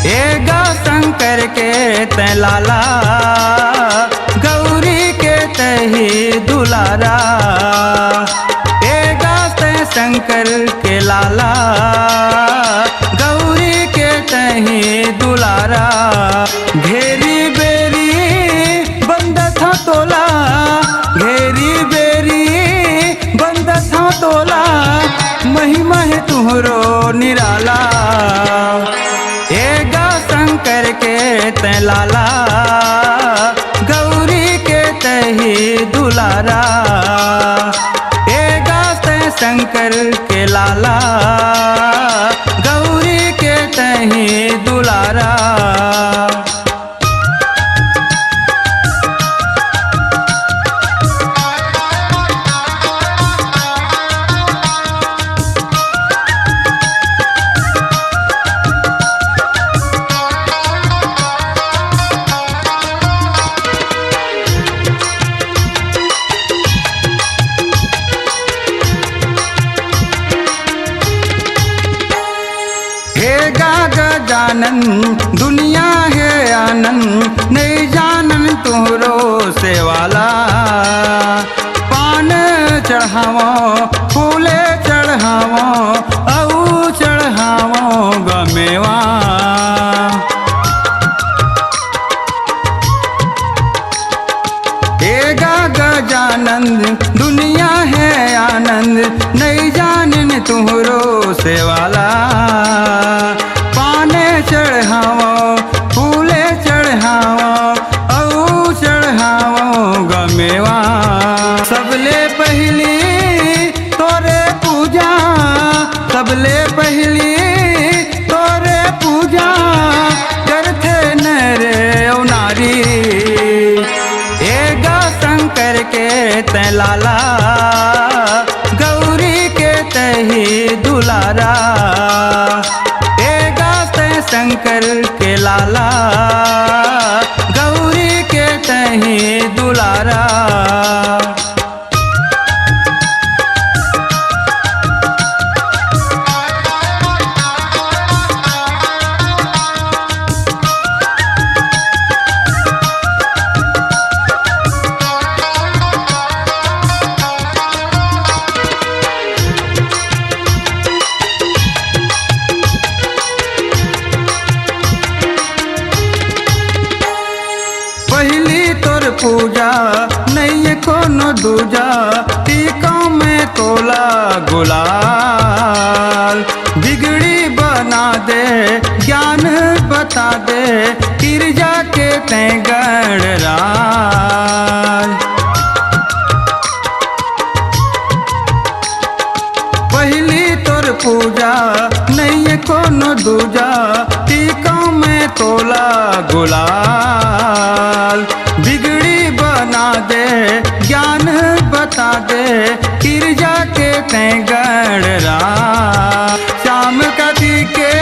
एगा शंकर के तै लाला, गौरी के तही दुलारा। एगा तै शंकर के लाला, गौरी के तही दुलारा। घेरी बेरी बंद था तोला, घेरी बेरी बंद था तोला, महिमा है तुहरो निराला। एगा शंकर के तै लाला, गौरी के तही दुलारा। एगा तै शंकर के लाला, गौरी के तही दुलारा। गजानन दुनिया है आनंद, नहीं जानन तुहरो से वाला। पान चढ़ावो फूले चढ़ावो, औ चढ़ावो गमेवा। एगा गजानंद दुनिया है आनंद, नहीं जानन तुहरो से वाला। पाने चढ़ावो फूले चढ़ावो, औ चढ़ावो गमेवा। सबले पहली तोरे पूजा, सबले पहली तोरे पूजा, करथे नरे औ नारी। एगा शंकर के तै लाला, गौरी के तही दुलारा। शंकर के लाला, गौरी के तही दुलारा। पूजा नहीं कोनो दूजा, टीका में तोला गुलाल। बिगड़ी बना दे ज्ञान बता दे, गिरजा के तै गणराज। पहली तोर पूजा नहीं कोनो दूजा, टीका में तोला गुलाल। बिगड़ी बना दे ज्ञान बता दे, गिरजा के तै गणरा। श्याम कार्तिक के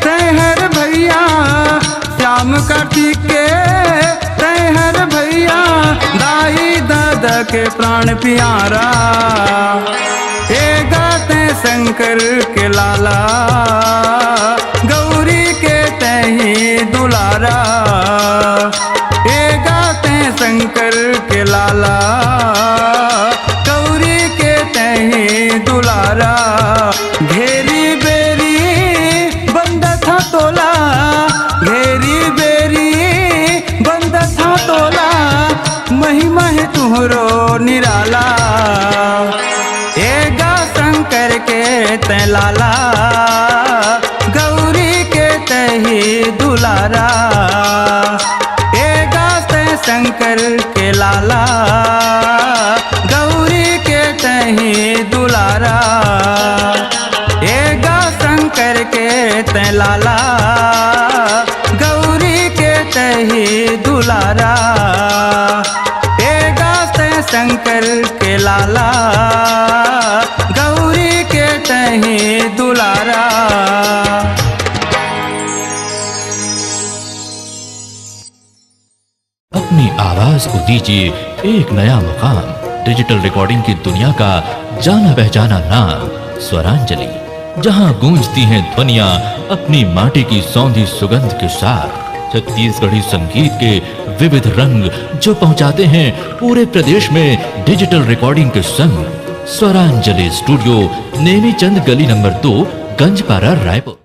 तैहर भैया, श्याम कार्तिक के तैहर भैया, दाई दादा के प्राण प्यारा। एगा तै शंकर के लाला, गौरी के तही दुलारा। एगा तै शंकर के लाला, गौरी के तही दुलारा। घेरी बेरी बंद था तोला, घेरी बेरी बंद था तोला, महिमा है तुहरो निराला। एगा शंकर के तै लाला, गौरी के तही दुलारा। एगा तै शंकर के लाला, गौरी के तही दुलारा। एगा शंकर के तै लाला, गौरी के तही दुलारा। एगा तै शंकर के लाला, गौरी के तही दुलारा। अपनी आवाज को दीजिए एक नया मुकाम। डिजिटल रिकॉर्डिंग की दुनिया का जाना पहचाना नाम स्वरांजलि। जहां गूंजती हैं ध्वनियां अपनी माटी की सौंधी सुगंध के साथ। छत्तीसगढ़ी संगीत के विविध रंग जो पहुंचाते हैं पूरे प्रदेश में डिजिटल रिकॉर्डिंग के संग। स्वरांजलि स्टूडियो, नेमीचंद गली नंबर 2, गंजपारा, रायपुर।